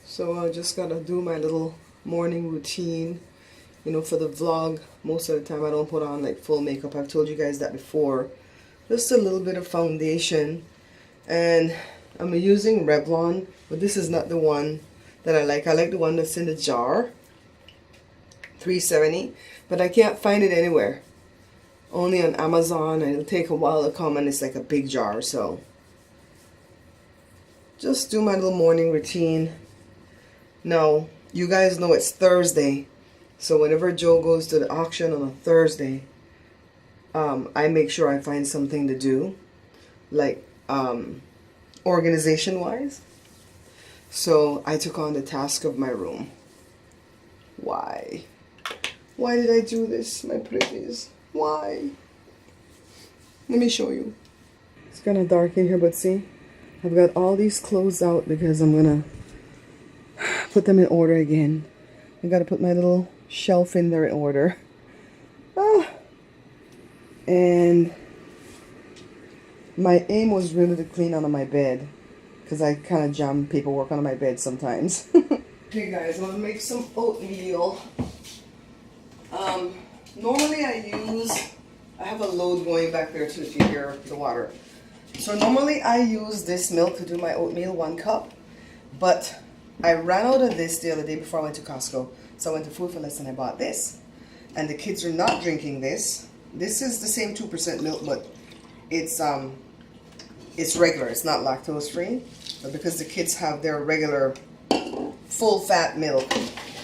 So I just gotta do my little morning routine. You know, for the vlog, most of the time I don't put on like full makeup. I've told you guys that before. Just a little bit of foundation. And I'm using Revlon, but this is not the one that I like. I like the one that's in the jar. $3.70. But I can't find it anywhere. Only on Amazon, and it'll take a while to come, and it's like a big jar. So just do my little morning routine. Now, you guys know it's Thursday. So whenever Joe goes to the auction on a Thursday, I make sure I find something to do, like organization-wise. So I took on the task of my room. Why? Why did I do this, my pretties? Why? Let me show you. It's kind of dark in here, but see? I've got all these clothes out because I'm going to put them in order again. I got to put my little shelf in there in order. And my aim was really to clean under my bed, because I kind of jam paperwork under my bed sometimes. Okay guys, I'm going to make some oatmeal. Normally I have a load going back there too, if you hear the water. So normally I use this milk to do my oatmeal, 1 cup. But I ran out of this the other day before I went to Costco. So I went to Food for Less and I bought this. And the kids are not drinking this. This is the same 2% milk, but it's regular. It's not lactose free. But because the kids have their regular full fat milk,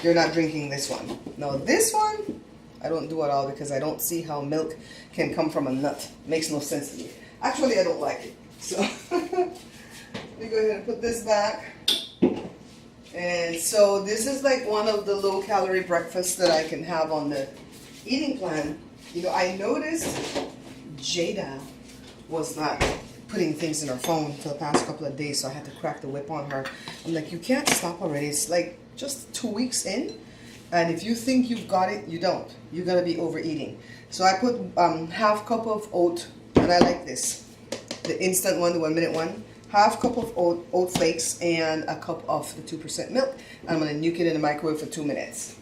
they're not drinking this one. Now this one, I don't do at all because I don't see how milk can come from a nut. Makes no sense to me. Actually, I don't like it. So let me go ahead and put this back. And so this is like one of the low calorie breakfasts that I can have on the eating plan. You know, I noticed Jada was not putting things in her phone for the past couple of days, so I had to crack the whip on her. I'm like, you can't stop already. It's like just 2 weeks in, and if you think you've got it, you don't. You're gonna be overeating. So I put half cup of oat, and I like this, the instant one, the 1 minute one. Half cup of oat flakes and a cup of the 2% milk. I'm gonna nuke it in the microwave for 2 minutes.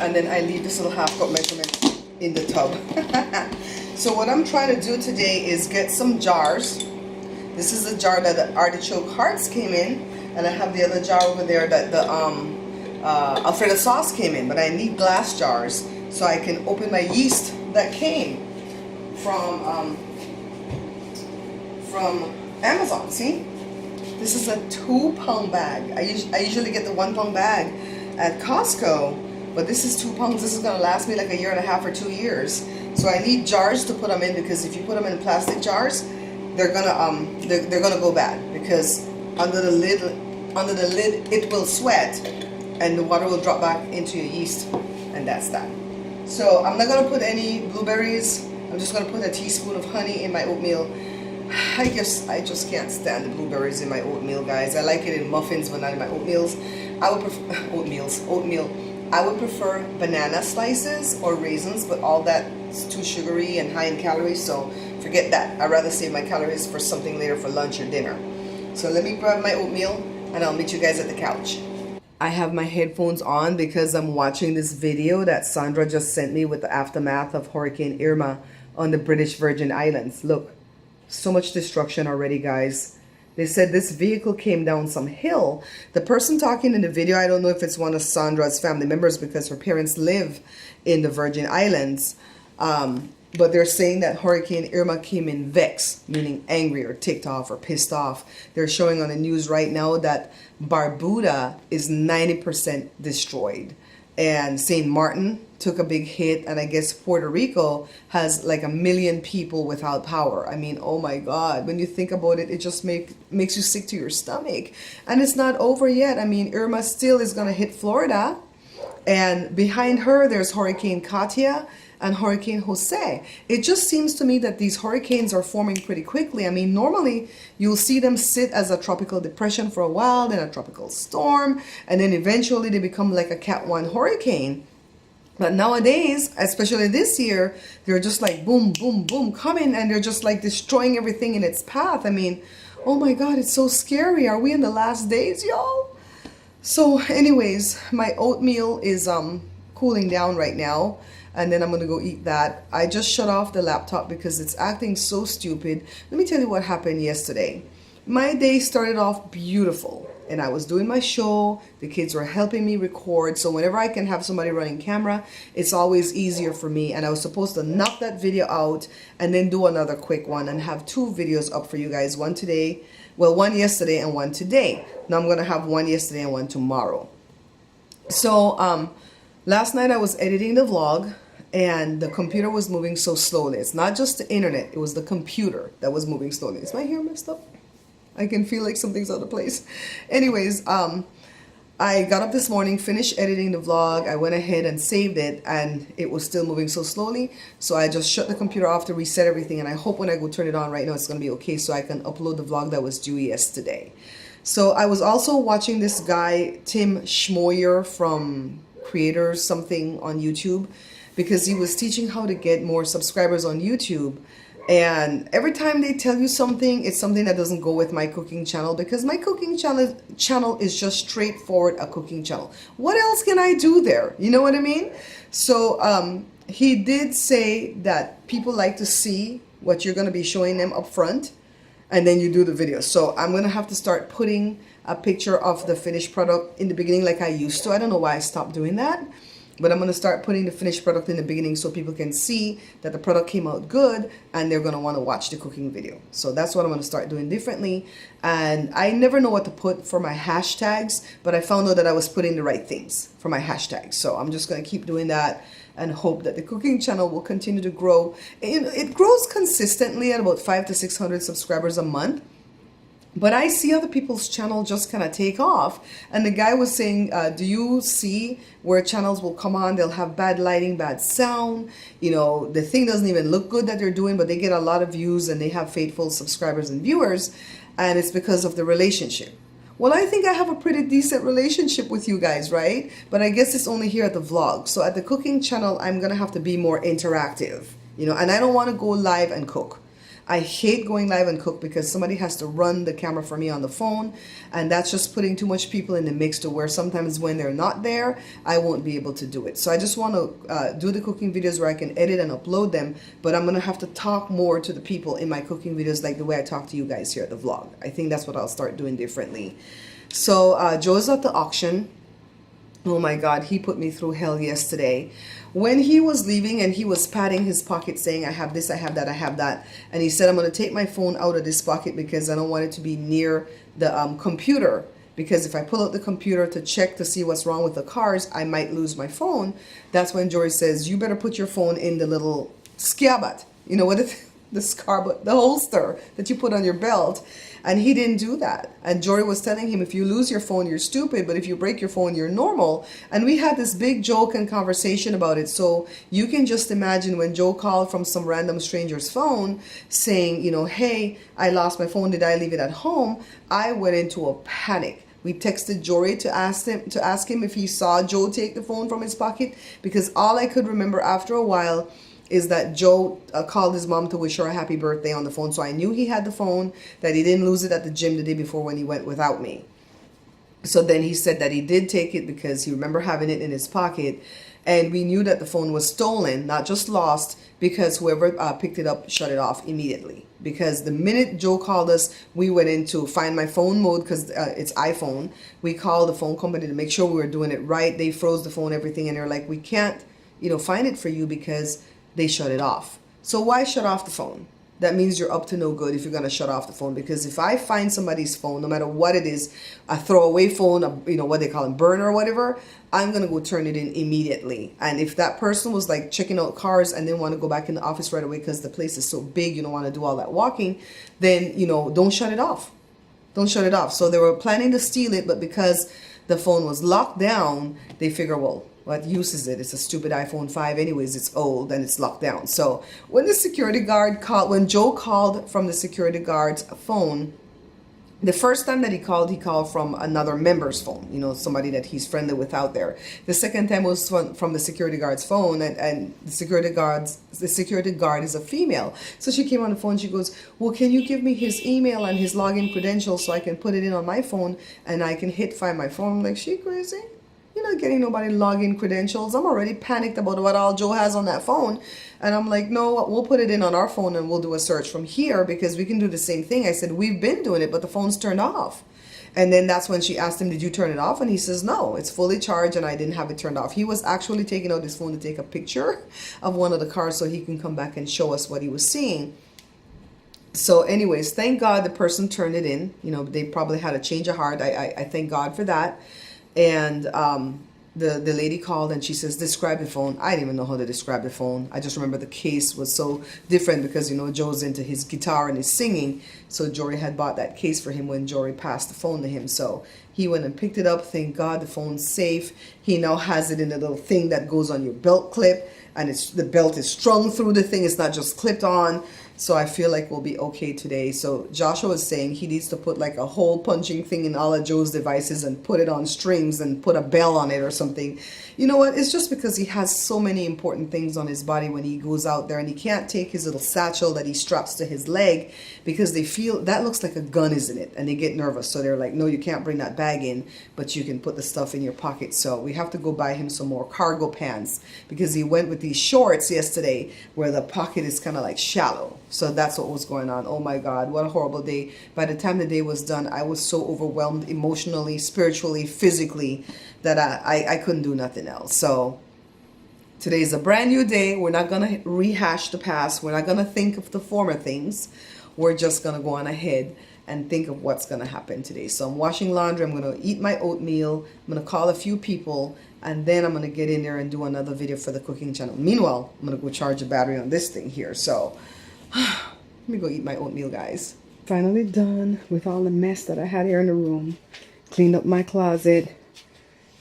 And then I leave this little half cup measurement in the tub. So what I'm trying to do today is get some jars. This is the jar that the artichoke hearts came in, and I have the other jar over there that the Alfredo sauce came in, but I need glass jars so I can open my yeast that came from Amazon. See, this is a 2-pound bag. I usually get the 1-pound bag at Costco. But this is 2 pounds. This is going to last me like 1.5 years or 2 years. So I need jars to put them in, because if you put them in plastic jars, they're gonna go bad, because under the lid it will sweat and the water will drop back into your yeast, and that's that. So I'm not gonna put any blueberries. I'm just gonna put a teaspoon of honey in my oatmeal. I just can't stand the blueberries in my oatmeal, guys. I like it in muffins, but not in my oatmeals. I would prefer oatmeal. I would prefer banana slices or raisins, but all that is too sugary and high in calories, so forget that. I'd rather save my calories for something later for lunch or dinner. So let me grab my oatmeal, and I'll meet you guys at the couch. I have my headphones on because I'm watching this video that Sandra just sent me with the aftermath of Hurricane Irma on the British Virgin Islands. Look, so much destruction already, guys. They said this vehicle came down some hill. The person talking in the video, I don't know if it's one of Sandra's family members, because her parents live in the Virgin Islands. But they're saying that Hurricane Irma came in vexed, meaning angry or ticked off or pissed off. They're showing on the news right now that Barbuda is 90% destroyed. And St. Martin took a big hit, and I guess Puerto Rico has like 1 million people without power. I mean, oh my God, when you think about it, it just makes you sick to your stomach. And it's not over yet. I mean, Irma still is going to hit Florida, and behind her there's Hurricane Katia, and Hurricane Jose. It just seems to me that these hurricanes are forming pretty quickly. I mean, normally you'll see them sit as a tropical depression for a while, then a tropical storm, and then eventually they become like a Cat 1 hurricane. But nowadays, especially this year, they're just like boom, boom, boom coming, and they're just like destroying everything in its path. I mean, oh my God, it's so scary. Are we in the last days, y'all? So anyways, my oatmeal is cooling down right now, and then I'm gonna go eat that. I just shut off the laptop because it's acting so stupid. Let me tell you what happened yesterday. My day started off beautiful, and I was doing my show. The kids were helping me record, so whenever I can have somebody running camera, it's always easier for me. And I was supposed to knock that video out and then do another quick one and have 2 videos up for you guys, one today, well, one yesterday and one today. Now I'm gonna have one yesterday and one tomorrow. So last night I was editing the vlog, and the computer was moving so slowly. It's not just the internet, it was the computer that was moving slowly. Is my hair messed up? I can feel like something's out of place. Anyways, I got up this morning, finished editing the vlog. I went ahead and saved it, and it was still moving so slowly. So I just shut the computer off to reset everything, and I hope when I go turn it on right now, it's gonna be okay so I can upload the vlog that was due yesterday. So I was also watching this guy, Tim Schmoyer from Creators something on YouTube, because he was teaching how to get more subscribers on YouTube. And every time they tell you something, it's something that doesn't go with my cooking channel, because my cooking channel is just straightforward a cooking channel. What else can I do there? You know what I mean? So he did say that people like to see what you're going to be showing them up front, and then you do the video. So I'm going to have to start putting a picture of the finished product in the beginning like I used to. I don't know why I stopped doing that. But I'm going to start putting the finished product in the beginning so people can see that the product came out good, and they're going to want to watch the cooking video. So that's what I'm going to start doing differently. And I never know what to put for my hashtags, but I found out that I was putting the right things for my hashtags. So I'm just going to keep doing that and hope that the cooking channel will continue to grow. It grows consistently at about 500 to 600 subscribers a month. But I see other people's channel just kind of take off. And the guy was saying, do you see where channels will come on? They'll have bad lighting, bad sound. You know, the thing doesn't even look good that they're doing, but they get a lot of views and they have faithful subscribers and viewers. And it's because of the relationship. Well, I think I have a pretty decent relationship with you guys, right? But I guess it's only here at the vlog. So at the cooking channel, I'm going to have to be more interactive, you know, and I don't want to go live and cook. I hate going live and cook because somebody has to run the camera for me on the phone, and that's just putting too much people in the mix to where sometimes when they're not there, I won't be able to do it. So I just want to do the cooking videos where I can edit and upload them, but I'm going to have to talk more to the people in my cooking videos like the way I talk to you guys here at the vlog. I think that's what I'll start doing differently. So Joe's at the auction. Oh my God, he put me through hell yesterday. When he was leaving and he was patting his pocket saying, I have this, I have that, I have that. And he said, I'm going to take my phone out of this pocket because I don't want it to be near the computer. Because if I pull out the computer to check to see what's wrong with the cars, I might lose my phone. That's when Jory says, you better put your phone in the little scabbard. You know what the holster that you put on your belt. And he didn't do that. And Jory was telling him, if you lose your phone, you're stupid. But if you break your phone, you're normal. And we had this big joke and conversation about it. So you can just imagine when Joe called from some random stranger's phone saying, you know, hey, I lost my phone. Did I leave it at home? I went into a panic. We texted Jory to ask him if he saw Joe take the phone from his pocket. Because all I could remember after a while is that Joe called his mom to wish her a happy birthday on the phone. So I knew he had the phone, that he didn't lose it at the gym the day before when he went without me. So then he said that he did take it because he remembered having it in his pocket. And we knew that the phone was stolen, not just lost, because whoever picked it up shut it off immediately. Because the minute Joe called us, we went into find my phone mode because it's iPhone. We called the phone company to make sure we were doing it right. They froze the phone, everything, and they're like, we can't, you know, find it for you because they shut it off. So why shut off the phone? That means you're up to no good if you're going to shut off the phone. Because if I find somebody's phone, no matter what it is, a throwaway phone, you know, what they call them, burner or whatever, I'm going to go turn it in immediately. And if that person was like checking out cars and didn't want to go back in the office right away because the place is so big, you don't want to do all that walking, then, you know, don't shut it off. Don't shut it off. So they were planning to steal it, but because the phone was locked down, they figure, well, what use is it? It's a stupid iPhone 5 anyways. It's old and it's locked down. So when the security guard called, when Joe called from the security guard's phone, the first time that he called from another member's phone, you know, somebody that he's friendly with out there. The second time was from the security guard's phone, and the security guard is a female. So she came on the phone, she goes, well, can you give me his email and his login credentials so I can put it in on my phone and I can find my phone? I'm like, she crazy? You're not getting nobody login credentials. I'm already panicked about what all Joe has on that phone. And I'm like, no, we'll put it in on our phone and we'll do a search from here because we can do the same thing. I said, we've been doing it, but the phone's turned off. And then that's when she asked him, did you turn it off? And he says, no, it's fully charged and I didn't have it turned off. He was actually taking out his phone to take a picture of one of the cars so he can come back and show us what he was seeing. So anyways, thank God the person turned it in. You know, they probably had a change of heart. I thank God for that. And the lady called and she says, describe the phone. I didn't even know how to describe the phone. I just remember the case was so different because, you know, Joe's into his guitar and his singing. So Jory had bought that case for him when Jory passed the phone to him. So he went and picked it up. Thank God the phone's safe. He now has it in a little thing that goes on your belt clip. And the belt is strung through the thing. It's not just clipped on. So I feel like we'll be okay today. So Joshua was saying he needs to put like a hole punching thing in all of Joe's devices and put it on strings and put a bell on it or something. You know what? It's just because he has so many important things on his body when he goes out there, and he can't take his little satchel that he straps to his leg because they feel that looks like a gun, isn't it? And they get nervous. So they're like, no, you can't bring that bag in, but you can put the stuff in your pocket. So we have to go buy him some more cargo pants because he went with these shorts yesterday where the pocket is kind of like shallow. So that's what was going on. Oh my God, what a horrible day. By the time the day was done, I was so overwhelmed emotionally, spiritually, physically that I couldn't do nothing else. So today's a brand new day. We're not going to rehash the past. We're not going to think of the former things. We're just going to go on ahead and think of what's going to happen today. So I'm washing laundry. I'm going to eat my oatmeal. I'm going to call a few people. And then I'm going to get in there and do another video for the cooking channel. Meanwhile, I'm going to go charge the battery on this thing here. So let me go eat my oatmeal, guys. Finally done with all the mess that I had here in the room. Cleaned up my closet.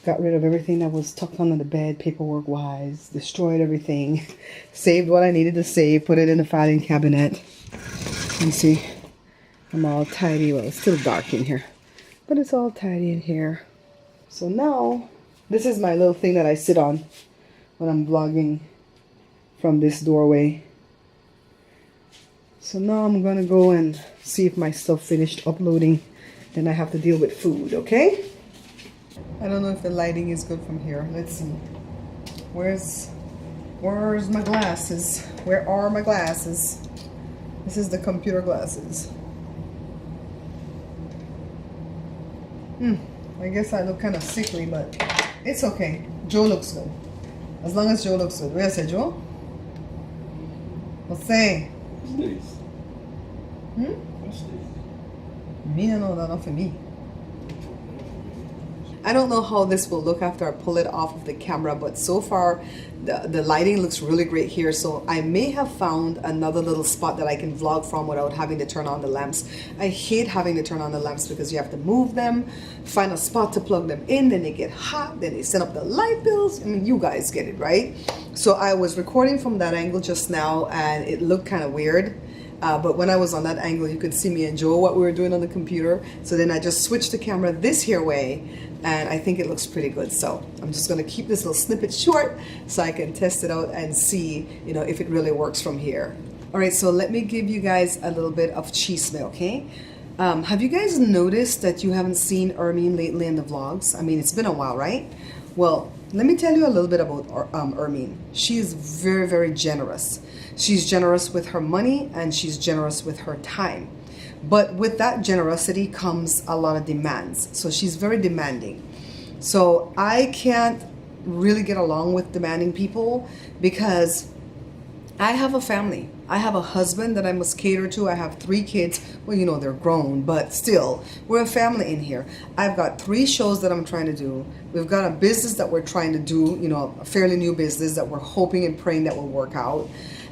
Got rid of everything that was tucked under the bed, paperwork-wise. Destroyed everything. Saved what I needed to save. Put it in the filing cabinet. You see, I'm all tidy. Well, it's still dark in here, but it's all tidy in here. So now, this is my little thing that I sit on when I'm vlogging from this doorway. So now I'm gonna go and see if my stuff finished uploading. Then I have to deal with food, okay? I don't know if the lighting is good from here. Let's see. Where's my glasses? Where are my glasses? This is the computer glasses. I guess I look kind of sickly, but it's okay. Joe looks good. As long as Joe looks good. Where is it, Joe? What's say? What's this? What's this? Me, no, not for me. I don't know how this will look after I pull it off of the camera, but so far the lighting looks really great here. So I may have found another little spot that I can vlog from without having to turn on the lamps. I hate having to turn on the lamps because you have to move them, find a spot to plug them in, then they get hot, then they send up the light bills. I mean, you guys get it, right? So I was recording from that angle just now and it looked kind of weird. But when I was on that angle, you could see me and Joe, what we were doing on the computer. So then I just switched the camera this here way, and I think it looks pretty good. So I'm just going to keep this little snippet short so I can test it out and see, you know, if it really works from here. All right, so let me give you guys a little bit of chisme, okay? Have you guys noticed that you haven't seen Ermine lately in the vlogs? I mean, it's been a while, right? Well, let me tell you a little bit about Ermine. She is very, very generous. She's generous with her money and she's generous with her time. But with that generosity comes a lot of demands. So she's very demanding. So I can't really get along with demanding people because I have a family. I have a husband that I must cater to. I have 3 kids. Well, you know, they're grown, but still, we're a family in here. I've got 3 shows that I'm trying to do. We've got a business that we're trying to do, you know, a fairly new business that we're hoping and praying that will work out.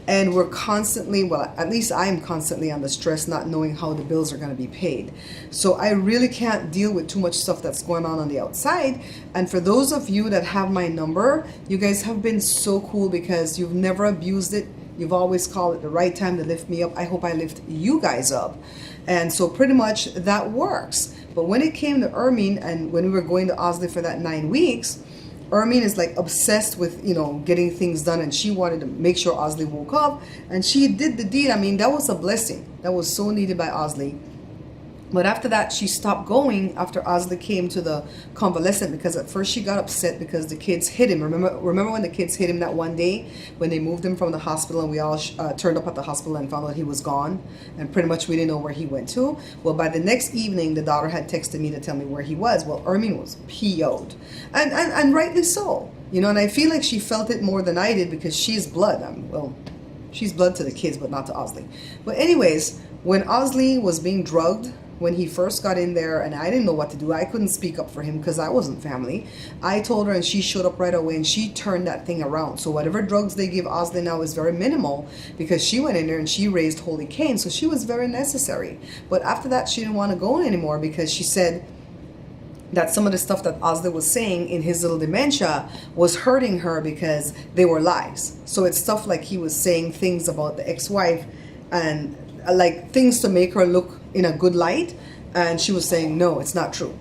And we're constantly, well, at least I'm constantly under stress, not knowing how the bills are going to be paid. So I really can't deal with too much stuff that's going on the outside. And for those of you that have my number, you guys have been so cool because you've never abused it. You've always called it the right time to lift me up. I hope I lift you guys up. And so pretty much that works. But when it came to Ermine and when we were going to Osley for that 9 weeks, Ermine is like obsessed with, getting things done, and she wanted to make sure Osley woke up, and she did the deed. I mean, that was a blessing. That was so needed by Osley. But after that, she stopped going after Osley came to the convalescent, because at first she got upset because the kids hit him. Remember when the kids hit him that one day when they moved him from the hospital, and we all turned up at the hospital and found out he was gone, and pretty much we didn't know where he went to. Well, by the next evening, the daughter had texted me to tell me where he was. Well, Ermine was PO'd, and rightly so. And I feel like she felt it more than I did because she's blood. She's blood to the kids, but not to Osley. But anyways, when Osley was being drugged, when he first got in there, and I didn't know what to do. I couldn't speak up for him because I wasn't family. I told her, and she showed up right away, and she turned that thing around. So whatever drugs they give Osley now is very minimal, because she went in there and she raised Holy Cane, so she was very necessary. But after that, she didn't want to go anymore because she said that some of the stuff that Osley was saying in his little dementia was hurting her because they were lies. So it's stuff like he was saying things about the ex-wife and like things to make her look in a good light, and she was saying no, it's not true.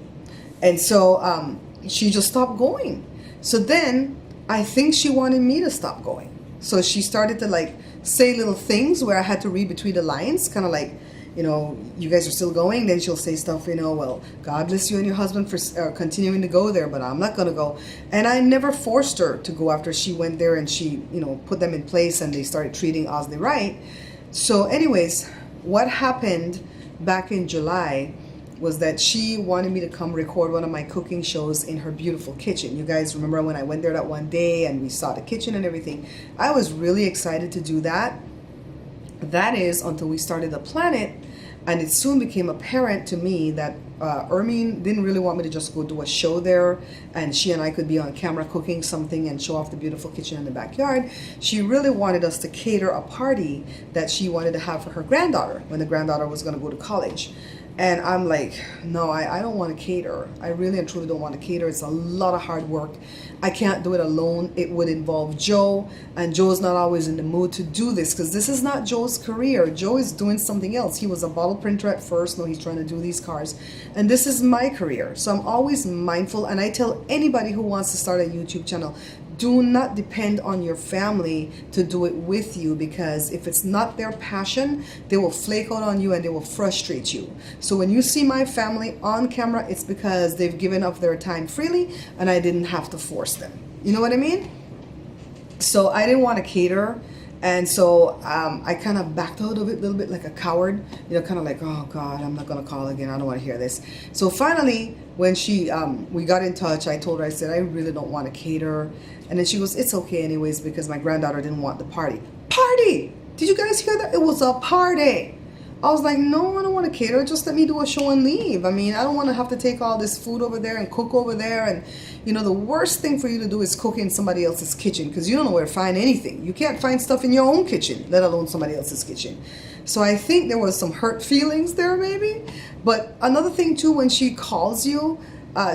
And so she just stopped going. So then I think she wanted me to stop going, so she started to like say little things where I had to read between the lines, kind of like, you guys are still going. Then she'll say stuff, well, God bless you and your husband for continuing to go there, but I'm not going to go. And I never forced her to go after she went there, and she put them in place, and they started treating Osley right. So anyways, what happened back in July was that she wanted me to come record one of my cooking shows in her beautiful kitchen. You guys remember when I went there that one day and we saw the kitchen and everything? I was really excited to do that. That is until we started to plan it, and it soon became apparent to me that Ermine didn't really want me to just go do a show there and she and I could be on camera cooking something and show off the beautiful kitchen in the backyard. She really wanted us to cater a party that she wanted to have for her granddaughter when the granddaughter was going to go to college. And I'm like, no, I don't want to cater. I really and truly don't want to cater. It's a lot of hard work. I can't do it alone. It would involve Joe, and Joe's not always in the mood to do this because this is not Joe's career. Joe is doing something else. He was a bottle printer at first. Now he's trying to do these cars. And this is my career. So I'm always mindful, and I tell anybody who wants to start a YouTube channel, do not depend on your family to do it with you, because if it's not their passion, they will flake out on you and they will frustrate you. So when you see my family on camera, it's because they've given up their time freely and I didn't have to force them. You know what I mean? So I didn't want to cater. And so I kind of backed out of it a little bit like a coward, kind of like, oh God, I'm not going to call again. I don't want to hear this. So finally, when we got in touch, I told her, I said, I really don't want to cater. And then she goes, it's okay anyways, because my granddaughter didn't want the party. Party! Did you guys hear that? It was a party. I was like, no, I don't want to cater. Just let me do a show and leave. I mean, I don't want to have to take all this food over there and cook over there. And, the worst thing for you to do is cook in somebody else's kitchen, because you don't know where to find anything. You can't find stuff in your own kitchen, let alone somebody else's kitchen. So I think there was some hurt feelings there maybe. But another thing too, when she calls you,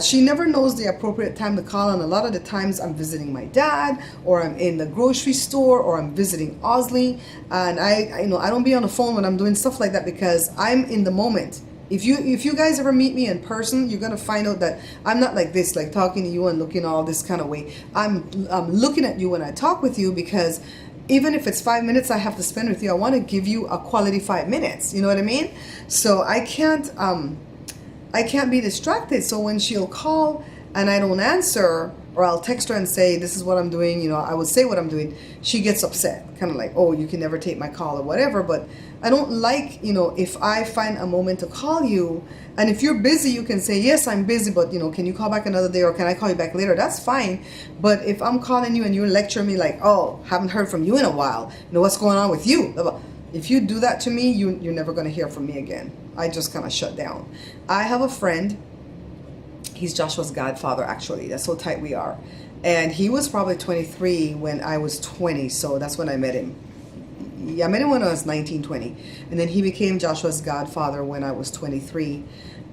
she never knows the appropriate time to call, and a lot of the times I'm visiting my dad, or I'm in the grocery store, or I'm visiting Osley, and I don't be on the phone when I'm doing stuff like that, because I'm in the moment. If you guys ever meet me in person, you're gonna find out that I'm not like this, like talking to you and looking all this kind of way. I'm looking at you when I talk with you, because even if it's 5 minutes I have to spend with you, I want to give you a quality 5 minutes. You know what I mean? So I can't be distracted. So when she'll call and I don't answer, or I'll text her and say, this is what I'm doing, I would say what I'm doing, she gets upset, kind of like, oh, you can never take my call or whatever. But I don't like, if I find a moment to call you, and if you're busy, you can say, yes, I'm busy, but, can you call back another day, or can I call you back later? That's fine. But if I'm calling you and you lecture me like, oh, haven't heard from you in a while, what's going on with you? If you do that to me, you're never going to hear from me again. I just kind of shut down. I have a friend. He's Joshua's godfather, actually. That's how tight we are. And he was probably 23 when I was 20. So that's when I met him. Yeah, I met him when I was 19, 20. And then he became Joshua's godfather when I was 23.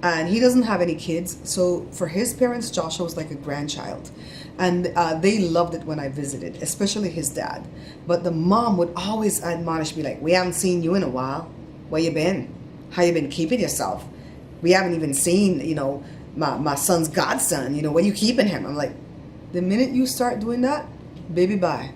And he doesn't have any kids. So for his parents, Joshua was like a grandchild. And they loved it when I visited, especially his dad. But the mom would always admonish me like, we haven't seen you in a while. Where you been? How you been keeping yourself? We haven't even seen, my son's godson. Where you keeping him? I'm like, the minute you start doing that, baby, bye.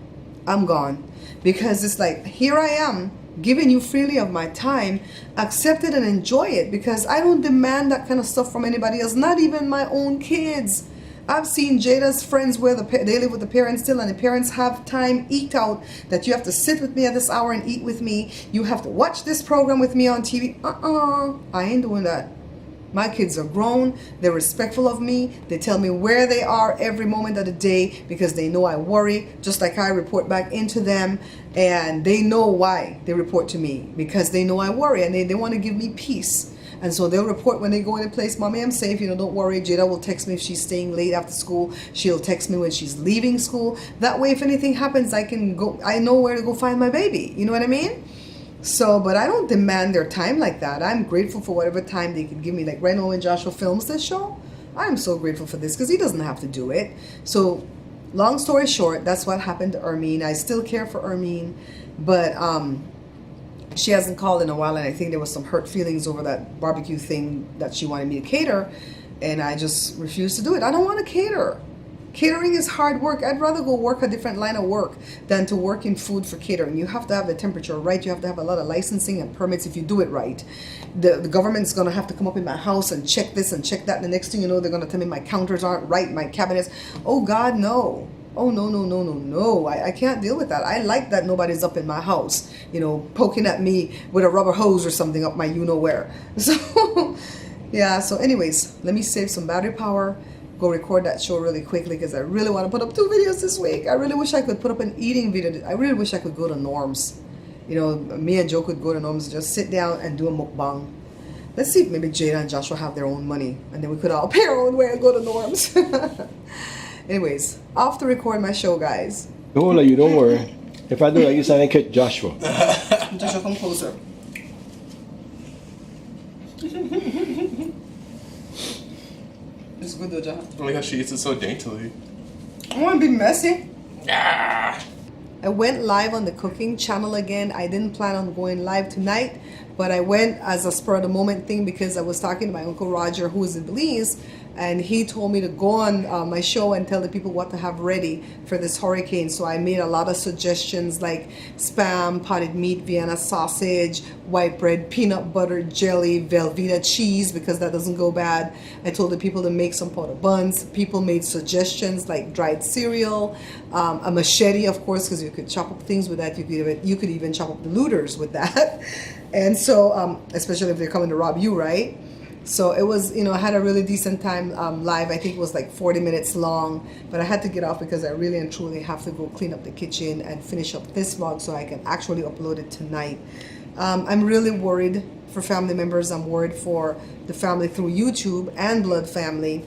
I'm gone. Because it's like, here I am, giving you freely of my time, accept it and enjoy it, because I don't demand that kind of stuff from anybody else, not even my own kids. I've seen Jada's friends where they live with the parents still, and the parents have time eked out that you have to sit with me at this hour and eat with me. You have to watch this program with me on TV. I ain't doing that. My kids are grown. They're respectful of me. They tell me where they are every moment of the day because they know I worry, just like I report back into them. And they know why they report to me, because they know I worry and they want to give me peace. And so they'll report when they go in a place, Mommy, I'm safe. Don't worry. Jada will text me if she's staying late after school. She'll text me when she's leaving school. That way, if anything happens, I can go. I know where to go find my baby. You know what I mean? So, but I don't demand their time like that. I'm grateful for whatever time they can give me. Like right now when Joshua films this show, I'm so grateful for this because he doesn't have to do it. So, long story short, that's what happened to Ermine. I still care for Ermine, but she hasn't called in a while, and I think there was some hurt feelings over that barbecue thing that she wanted me to cater, and I just refused to do it. I don't want to cater. Catering is hard work. I'd rather go work a different line of work than to work in food for catering. You have to have the temperature right. You have to have a lot of licensing and permits if you do it right. The government's going to have to come up in my house and check this and check that. And the next thing you know, they're going to tell me my counters aren't right, my cabinets. Oh, God, no. Oh, no. I can't deal with that. I like that nobody's up in my house, poking at me with a rubber hose or something up my you-know-where. So, yeah, so anyways, let me save some battery power. Go record that show really quickly because I really want to put up 2 videos this week. I really wish I could put up an eating video. I really wish I could go to Norm's. Me and Joe could go to Norm's and just sit down and do a mukbang. Let's see if maybe Jada and Joshua have their own money and then we could all pay our own way and go to Norm's. Anyways, off to record my show, guys. Don't worry, don't worry. If I do that, you sound like Joshua. Joshua, come closer. It's good though, John. I like how she eats it so daintily. I want to be messy. Ah! I went live on the cooking channel again. I didn't plan on going live tonight, but I went as a spur of the moment thing because I was talking to my Uncle Roger, who is in Belize, and he told me to go on my show and tell the people what to have ready for this hurricane. So I made a lot of suggestions like spam, potted meat, Vienna sausage, white bread, peanut butter, jelly, Velveeta cheese, because that doesn't go bad. I told the people to make some pot of buns. People made suggestions like dried cereal, a machete, of course, because you could chop up things with that. You could even chop up the looters with that. And so, especially if they're coming to rob you, right? So it was, I had a really decent time live. I think it was like 40 minutes long, but I had to get off because I really and truly have to go clean up the kitchen and finish up this vlog so I can actually upload it tonight. I'm really worried for family members. I'm worried for the family through YouTube and blood family.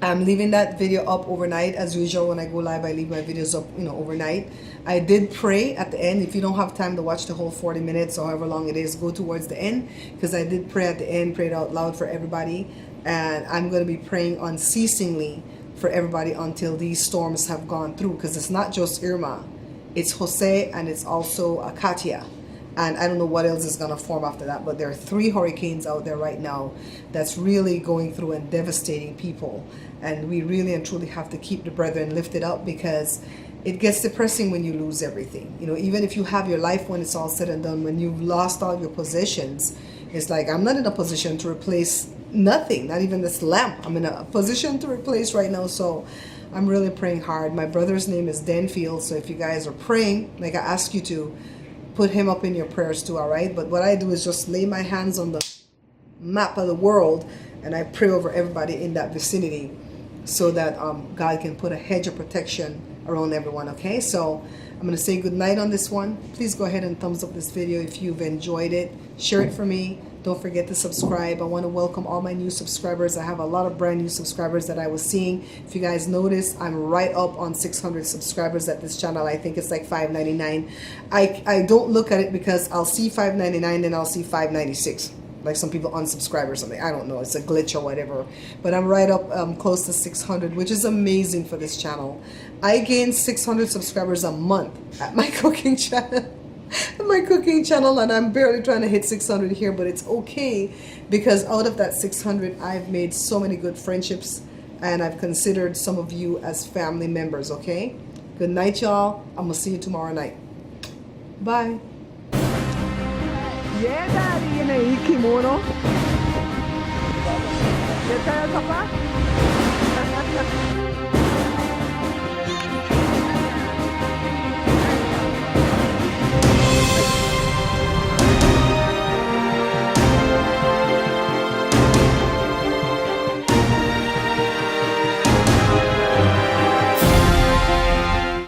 I'm leaving that video up overnight. As usual, when I go live, I leave my videos up, overnight. I did pray at the end. If you don't have time to watch the whole 40 minutes or however long it is, go towards the end, because I did pray at the end, prayed out loud for everybody. And I'm going to be praying unceasingly for everybody until these storms have gone through, because it's not just Irma. It's Jose and it's also Katia. And I don't know what else is going to form after that, but there are 3 hurricanes out there right now that's really going through and devastating people. And we really and truly have to keep the brethren lifted up, because it gets depressing when you lose everything. Even if you have your life when it's all said and done, when you've lost all your possessions, it's like, I'm not in a position to replace nothing, not even this lamp. I'm in a position to replace right now. So I'm really praying hard. My brother's name is Denfield. So if you guys are praying, like I ask you to, put him up in your prayers too, all right? But what I do is just lay my hands on the map of the world and I pray over everybody in that vicinity so that God can put a hedge of protection around everyone, okay? So I'm going to say good night on this one. Please go ahead and thumbs up this video if you've enjoyed it. Share it for me. Don't forget to subscribe. I want to welcome all my new subscribers. I have a lot of brand new subscribers that I was seeing. If you guys notice, I'm right up on 600 subscribers at this channel. I think it's like $5.99. I don't look at it because I'll see $5.99 and I'll see $5.96. Like some people unsubscribe or something. I don't know. It's a glitch or whatever. But I'm right up close to 600, which is amazing for this channel. I gain 600 subscribers a month at my cooking channel. And I'm barely trying to hit 600 here, but it's okay because out of that 600, I've made so many good friendships and I've considered some of you as family members, okay? Good night, y'all. I'm gonna see you tomorrow night. Bye. Yeah, Daddy, yun ay kimono. Yan tayo, papa.